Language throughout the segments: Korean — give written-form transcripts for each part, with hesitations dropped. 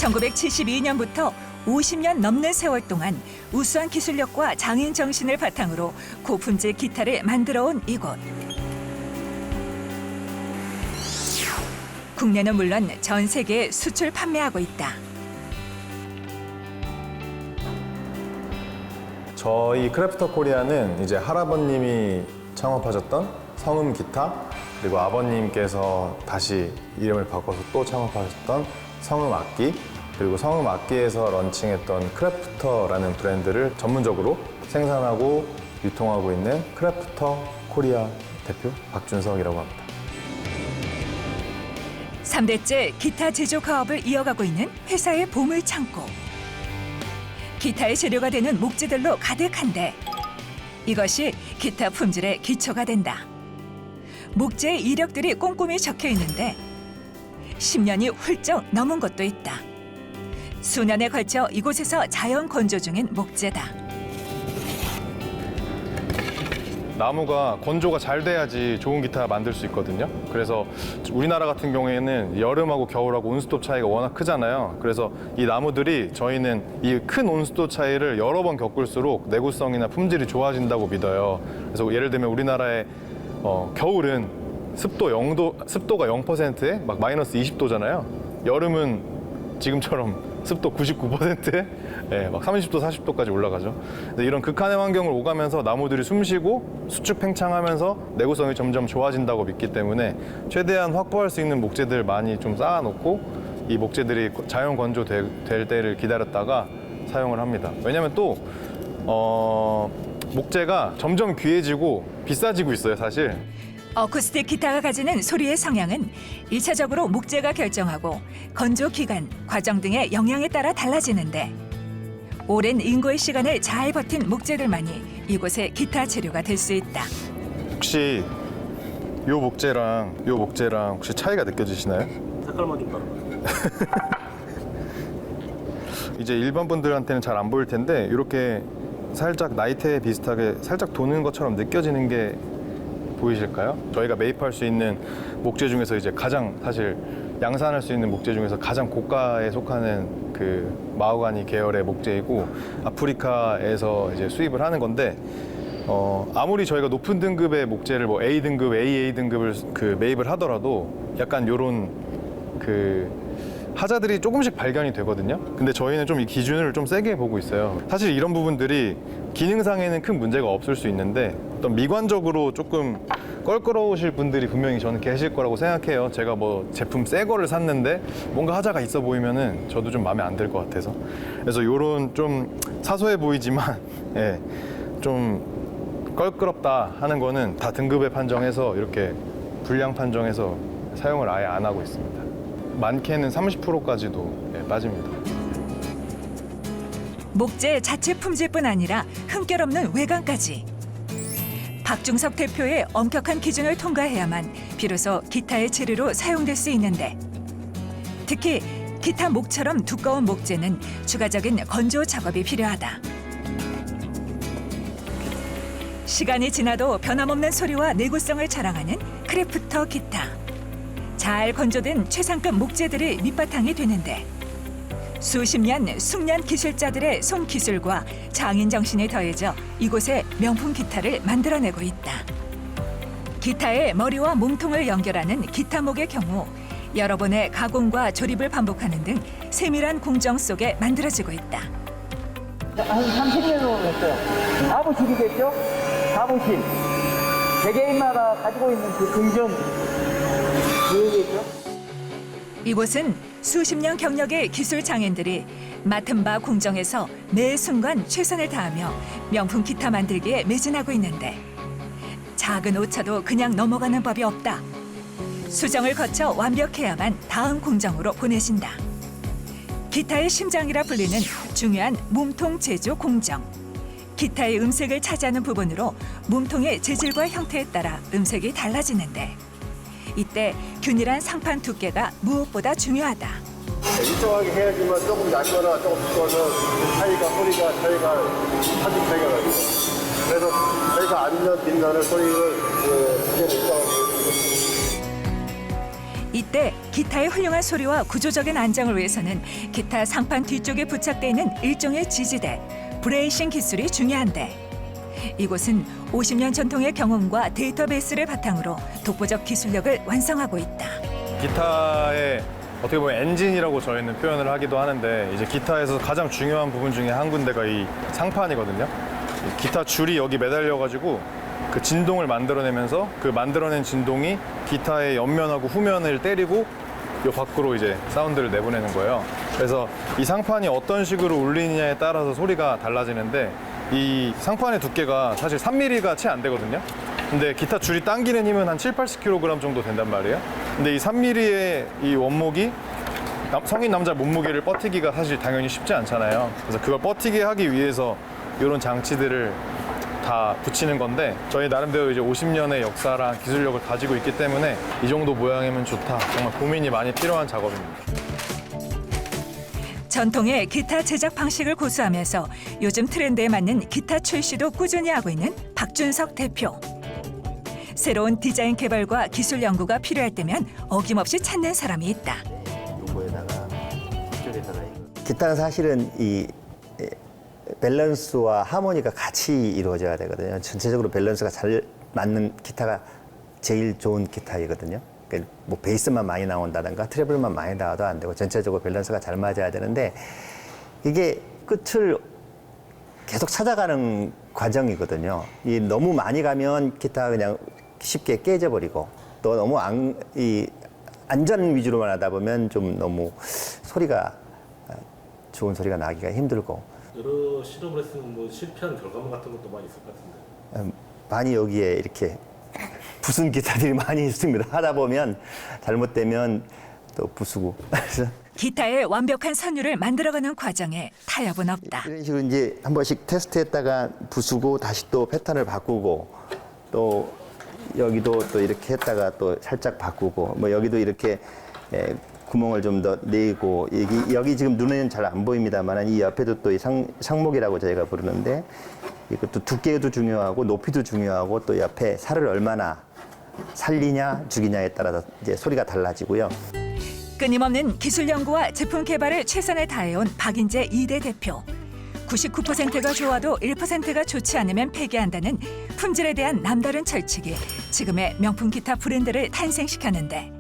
1972년부터 50년 넘는 세월 동안 우수한 기술력과 장인 정신을 바탕으로 고품질 기타를 만들어온 이곳. 국내는 물론 전 세계에 수출 판매하고 있다. 저희 크래프터 코리아는 이제 할아버님이 창업하셨던 성음 기타, 그리고 아버님께서 다시 이름을 바꿔서 또 창업하셨던 성음 악기, 그리고 성음 악기에서 런칭했던 크래프터라는 브랜드를 전문적으로 생산하고 유통하고 있는 크래프터 코리아 대표 박준석이라고 합니다. 3대째 기타 제조 가업을 이어가고 있는 회사의 보물 창고. 기타의 재료가 되는 목재들로 가득한데 이것이 기타 품질의 기초가 된다. 목재의 이력들이 꼼꼼히 적혀 있는데 10년이 훌쩍 넘은 곳도 있다. 수년에 걸쳐 이곳에서 자연 건조 중인 목재다. 나무가 건조가 잘 돼야지 좋은 기타 만들 수 있거든요. 그래서 우리나라 같은 경우에는 여름하고 겨울하고 온습도 차이가 워낙 크잖아요. 그래서 이 나무들이 저희는 이 큰 온습도 차이를 여러 번 겪을수록 내구성이나 품질이 좋아진다고 믿어요. 그래서 예를 들면 우리나라의 겨울은 습도가 0%에 막 마이너스 20도잖아요. 여름은 지금처럼 습도 99%에 막 30도, 40도까지 올라가죠. 이런 극한의 환경을 오가면서 나무들이 숨쉬고 수축 팽창하면서 내구성이 점점 좋아진다고 믿기 때문에 최대한 확보할 수 있는 목재들 많이 좀 쌓아놓고 이 목재들이 자연 건조될 때를 기다렸다가 사용을 합니다. 왜냐하면 또 목재가 점점 귀해지고 비싸지고 있어요, 사실. 어쿠스틱 기타가 가지는 소리의 성향은 1차적으로 목재가 결정하고 건조 기간, 과정 등의 영향에 따라 달라지는데 오랜 인고의 시간을 잘 버틴 목재들만이 이곳의 기타 재료가 될 수 있다. 혹시 요 목재랑 혹시 차이가 느껴지시나요? 색깔만 좀 다르다. 이제 일반 분들한테는 잘 안 보일 텐데 이렇게 살짝 나이테 비슷하게 살짝 도는 것처럼 느껴지는 게 보이실까요? 저희가 매입할 수 있는 목재 중에서 이제 가장 사실 양산할 수 있는 목재 중에서 가장 고가에 속하는 그 마호가니 계열의 목재이고 아프리카에서 이제 수입을 하는 건데 아무리 저희가 높은 등급의 목재를 뭐 A 등급, AA 등급을 그 매입을 하더라도 약간 요런 그 하자들이 조금씩 발견이 되거든요. 근데 저희는 좀 이 기준을 좀 세게 보고 있어요. 사실 이런 부분들이 기능상에는 큰 문제가 없을 수 있는데 어떤 미관적으로 조금 껄끄러우실 분들이 분명히 저는 계실 거라고 생각해요. 제가 뭐 제품 새 거를 샀는데 뭔가 하자가 있어 보이면은 저도 좀 마음에 안 들 것 같아서. 그래서 요런 좀 사소해 보이지만 예, 좀 껄끄럽다 하는 거는 다 등급에 판정해서 이렇게 분량 판정해서 사용을 아예 안 하고 있습니다. 많게는 30%까지도 빠집니다. 목재 자체 품질뿐 아니라 흠결 없는 외관까지. 박중석 대표의 엄격한 기준을 통과해야만 비로소 기타의 재료로 사용될 수 있는데 특히 기타 목처럼 두꺼운 목재는 추가적인 건조 작업이 필요하다. 시간이 지나도 변함없는 소리와 내구성을 자랑하는 크래프터 기타. 잘 건조된 최상급 목재들이 밑바탕이 되는데 수십 년 숙련 기술자들의 손기술과 장인 정신이 더해져 이곳에 명품 기타를 만들어내고 있다. 기타의 머리와 몸통을 연결하는 기타목의 경우 여러 번의 가공과 조립을 반복하는 등 세밀한 공정 속에 만들어지고 있다. 한 30년 정도 됐어요. 사무실이겠죠? 사무실. 개개인마다 가지고 있는 그 긍정 교육이겠죠? 이곳은 수십 년 경력의 기술 장인들이 맡은 바 공정에서 매 순간 최선을 다하며 명품 기타 만들기에 매진하고 있는데 작은 오차도 그냥 넘어가는 법이 없다. 수정을 거쳐 완벽해야만 다음 공정으로 보내진다. 기타의 심장이라 불리는 중요한 몸통 제조 공정. 기타의 음색을 차지하는 부분으로 몸통의 재질과 형태에 따라 음색이 달라지는데 이때 균일한 상판 두께가 무엇보다 중요하다. 일정하게 해야지만 조금 얇거나 조금 두꺼워서 소리가 차이가 아주 차이가 나죠. 그래서 저희가 안면 뒷면을 소리를 일정하게 해주고 이때 기타의 훌륭한 소리와 구조적인 안정을 위해서는 기타 상판 뒤쪽에 부착되어 있는 일종의 지지대, 브레이싱 기술이 중요한데 이곳은 50년 전통의 경험과 데이터베이스를 바탕으로 독보적 기술력을 완성하고 있다. 기타의 어떻게 보면 엔진이라고 저희는 표현을 하기도 하는데 이제 기타에서 가장 중요한 부분 중에 한 군데가 이 상판이거든요. 이 기타 줄이 여기 매달려가지고 그 진동을 만들어내면서 그 만들어낸 진동이 기타의 옆면하고 후면을 때리고 요 밖으로 이제 사운드를 내보내는 거예요. 그래서 이 상판이 어떤 식으로 울리느냐에 따라서 소리가 달라지는데 이 상판의 두께가 사실 3mm가 채 안 되거든요. 근데 기타 줄이 당기는 힘은 한 7, 80kg 정도 된단 말이에요. 근데 이 3mm의 이 원목이 성인 남자 몸무게를 버티기가 사실 당연히 쉽지 않잖아요. 그래서 그걸 버티게 하기 위해서 이런 장치들을 다 붙이는 건데 저희 나름대로 이제 50년의 역사랑 기술력을 가지고 있기 때문에 이 정도 모양이면 좋다. 정말 고민이 많이 필요한 작업입니다. 전통의 기타 제작 방식을 고수하면서 요즘 트렌드에 맞는 기타 출시도 꾸준히 하고 있는 박준석 대표. 새로운 디자인 개발과 기술 연구가 필요할 때면 어김없이 찾는 사람이 있다. 요거에다가 이쪽에다가 이거. 기타는 사실은 이 밸런스와 하모니가 같이 이루어져야 되거든요. 전체적으로 밸런스가 잘 맞는 기타가 제일 좋은 기타이거든요. 그러니까 뭐 베이스만 많이 나온다든가 트래블만 많이 나와도 안 되고 전체적으로 밸런스가 잘 맞아야 되는데 이게 끝을 계속 찾아가는 과정이거든요. 이 너무 많이 가면 기타가 그냥 쉽게 깨져버리고 또 너무 이 안전 위주로만 하다 보면 좀 너무 소리가 좋은 소리가 나기가 힘들고 여러 실험을 했으면 뭐 실패한 결과물 같은 것도 많이 있을 것 같은데. 많이 여기에 이렇게 부순 기타들이 많이 있습니다. 하다 보면 잘못되면 또 부수고. 그래서 기타의 완벽한 선율을 만들어가는 과정에 타협은 없다. 이런 식으로 이제 한 번씩 테스트했다가 부수고 다시 또 패턴을 바꾸고 또 여기도 또 이렇게 했다가 또 살짝 바꾸고 뭐 여기도 이렇게 구멍을 좀 더 내고 여기 지금 눈에는 잘 안 보입니다만 이 옆에도 또 이 상목이라고 저희가 부르는데 이것도 두께도 중요하고 높이도 중요하고 또 옆에 살을 얼마나 살리냐 죽이냐에 따라서 이제 소리가 달라지고요. 끊임없는 기술 연구와 제품 개발에 최선을 다해온 박인재 2대 대표. 99%가 좋아도 1%가 좋지 않으면 폐기한다는 품질에 대한 남다른 철칙이 지금의 명품 기타 브랜드를 탄생시켰는데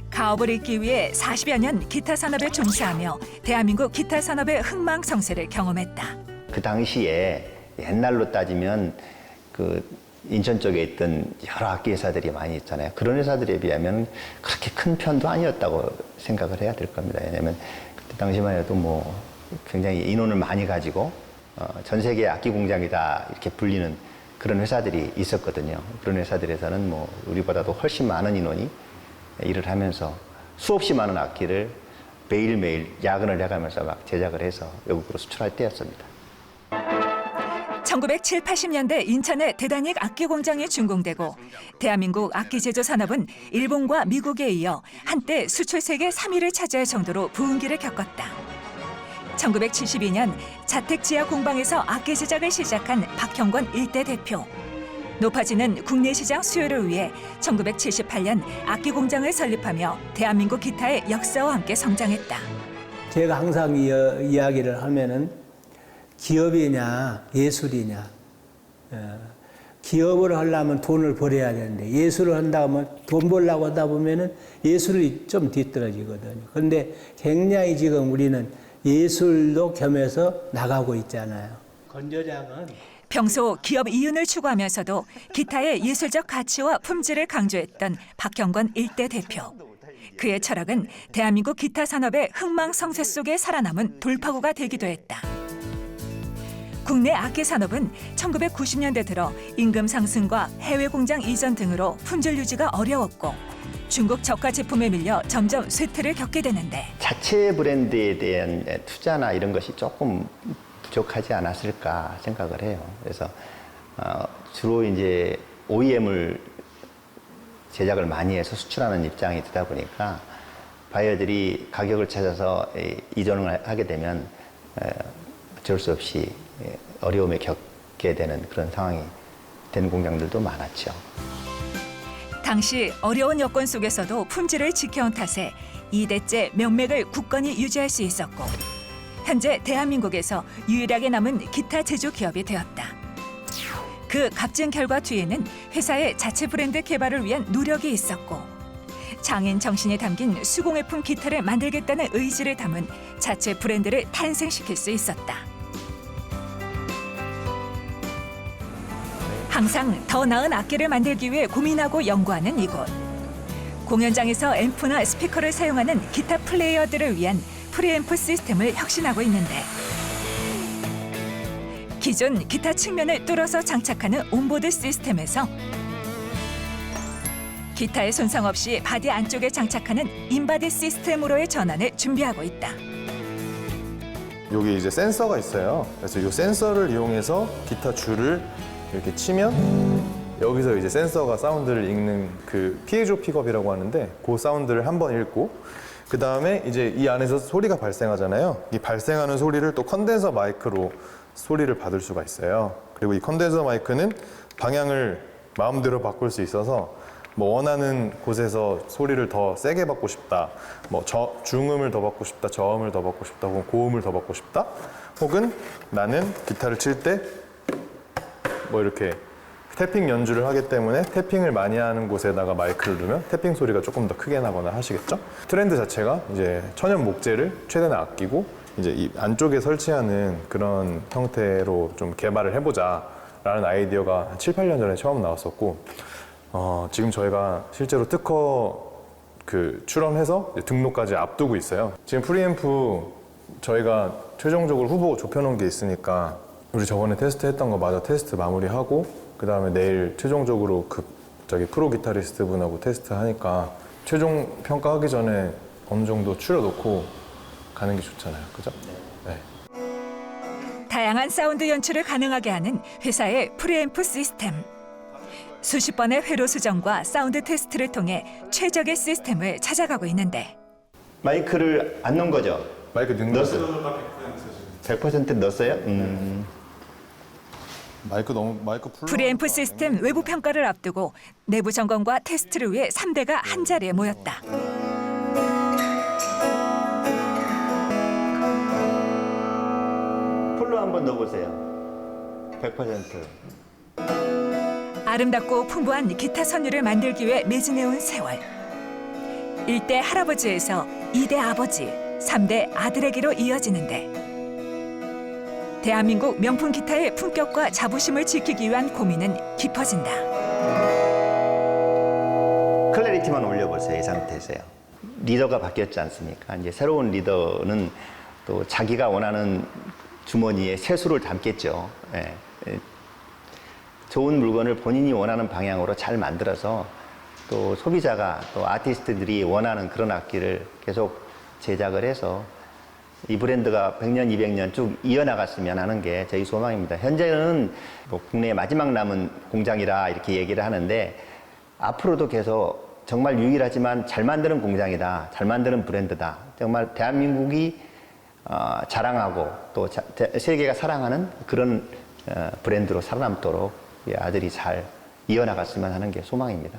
가업을 잇기 위해 40여 년 기타 산업에 종사하며 대한민국 기타 산업의 흥망성쇠를 경험했다. 그 당시에 옛날로 따지면 그 인천 쪽에 있던 여러 악기 회사들이 많이 있잖아요. 그런 회사들에 비하면 그렇게 큰 편도 아니었다고 생각을 해야 될 겁니다. 왜냐하면 그때 당시만 해도 뭐 굉장히 인원을 많이 가지고 전 세계 악기 공장이다 이렇게 불리는 그런 회사들이 있었거든요. 그런 회사들에서는 뭐 우리보다도 훨씬 많은 인원이 일을 하면서 수없이 많은 악기를 매일매일 야근을 해가면서 막 제작을 해서 외국으로 수출할 때였습니다. 1970, 80년대 인천의 대단익 악기 공장이 준공되고 대한민국 악기 제조 산업은 일본과 미국에 이어 한때 수출 세계 3위를 차지할 정도로 부흥기를 겪었다. 1972년 자택 지하 공방에서 악기 제작을 시작한 박형권 1대 대표. 높아지는 국내 시장 수요를 위해 1978년 악기 공장을 설립하며 대한민국 기타의 역사와 함께 성장했다. 제가 항상 이야기를 하면은 기업이냐 예술이냐. 기업을 하려면 돈을 벌어야 되는데 예술을 한다 하면 돈 벌려고 하다 보면은 예술이 좀 뒤떨어지거든요. 그런데 굉장히 지금 우리는 예술도 겸해서 나가고 있잖아요. 건조장은 평소 기업 이윤을 추구하면서도 기타의 예술적 가치와 품질을 강조했던 박형권 1대 대표. 그의 철학은 대한민국 기타 산업의 흥망성쇠 속에 살아남은 돌파구가 되기도 했다. 국내 악기 산업은 1990년대 들어 임금 상승과 해외 공장 이전 등으로 품질 유지가 어려웠고 중국 저가 제품에 밀려 점점 쇠퇴를 겪게 되는데 자체 브랜드에 대한 투자나 이런 것이 조금 부족하지 않았을까 생각을 해요. 그래서 주로 이제 OEM을 제작을 많이 해서 수출하는 입장이 되다 보니까 바이어들이 가격을 찾아서 이전을 하게 되면 어쩔 수 없이 어려움에 겪게 되는 그런 상황이 된 공장들도 많았죠. 당시 어려운 여건 속에서도 품질을 지켜온 탓에 2대째 명맥을 굳건히 유지할 수 있었고 현재 대한민국에서 유일하게 남은 기타 제조 기업이 되었다. 그 값진 결과 뒤에는 회사의 자체 브랜드 개발을 위한 노력이 있었고 장인 정신이 담긴 수공예품 기타를 만들겠다는 의지를 담은 자체 브랜드를 탄생시킬 수 있었다. 항상 더 나은 악기를 만들기 위해 고민하고 연구하는 이곳. 공연장에서 앰프나 스피커를 사용하는 기타 플레이어들을 위한 프리앰프 시스템을 혁신하고 있는데 기존 기타 측면을 뚫어서 장착하는 온보드 시스템에서 기타의 손상 없이 바디 안쪽에 장착하는 인바디 시스템으로의 전환을 준비하고 있다. 여기 이제 센서가 있어요. 그래서 이 센서를 이용해서 기타 줄을 이렇게 치면 여기서 이제 센서가 사운드를 읽는 그 피에조 픽업이라고 하는데 그 사운드를 한 번 읽고 그 다음에 이제 이 안에서 소리가 발생하잖아요. 이 발생하는 소리를 또 컨덴서 마이크로 소리를 받을 수가 있어요. 그리고 이 컨덴서 마이크는 방향을 마음대로 바꿀 수 있어서 뭐 원하는 곳에서 소리를 더 세게 받고 싶다, 뭐 중음을 더 받고 싶다, 저음을 더 받고 싶다, 혹은 고음을 더 받고 싶다, 혹은 나는 기타를 칠 때 뭐 이렇게 태핑 연주를 하기 때문에 태핑을 많이 하는 곳에다가 마이크를 두면 태핑 소리가 조금 더 크게 나거나 하시겠죠? 트렌드 자체가 이제 천연 목재를 최대한 아끼고 이제 이 안쪽에 설치하는 그런 형태로 좀 개발을 해보자라는 아이디어가 한 7, 8년 전에 처음 나왔었고 지금 저희가 실제로 특허 출원해서 등록까지 앞두고 있어요. 지금 프리앰프 저희가 최종적으로 후보 좁혀놓은 게 있으니까 우리 저번에 테스트했던 거 마저 테스트 마무리하고 그 다음에 내일 최종적으로 프로 기타리스트 분하고 테스트하니까 최종 평가하기 전에 어느 정도 추려놓고 가는 게 좋잖아요. 그죠? 네. 다양한 사운드 연출을 가능하게 하는 회사의 프리앰프 시스템. 수십 번의 회로 수정과 사운드 테스트를 통해 최적의 시스템을 찾아가고 있는데 마이크를 안 넣은 거죠? 마이크 넣은 넣었어요. 100% 넣었어요? 마이크 프리앰프 시스템 외부 평가를 앞두고 내부 점검과 테스트를 위해 3대가 한 자리에 모였다. 풀로 한번 넣어보세요. 100%. 아름답고 풍부한 기타 선율을 만들기 위해 매진해온 세월. 1대 할아버지에서 2대 아버지, 3대 아들에게로 이어지는데 대한민국 명품 기타의 품격과 자부심을 지키기 위한 고민은 깊어진다. 클래리티만 올려보세요. 이 상태에서요. 리더가 바뀌었지 않습니까? 이제 새로운 리더는 또 자기가 원하는 주머니에 세수를 담겠죠. 예. 좋은 물건을 본인이 원하는 방향으로 잘 만들어서 또 소비자가 또 아티스트들이 원하는 그런 악기를 계속 제작을 해서 이 브랜드가 100년, 200년 쭉 이어나갔으면 하는 게 저희 소망입니다. 현재는 뭐 국내 마지막 남은 공장이라 이렇게 얘기를 하는데 앞으로도 계속 정말 유일하지만 잘 만드는 공장이다, 잘 만드는 브랜드다. 정말 대한민국이 자랑하고 또 세계가 사랑하는 그런 브랜드로 살아남도록 아들이 잘 이어나갔으면 하는 게 소망입니다.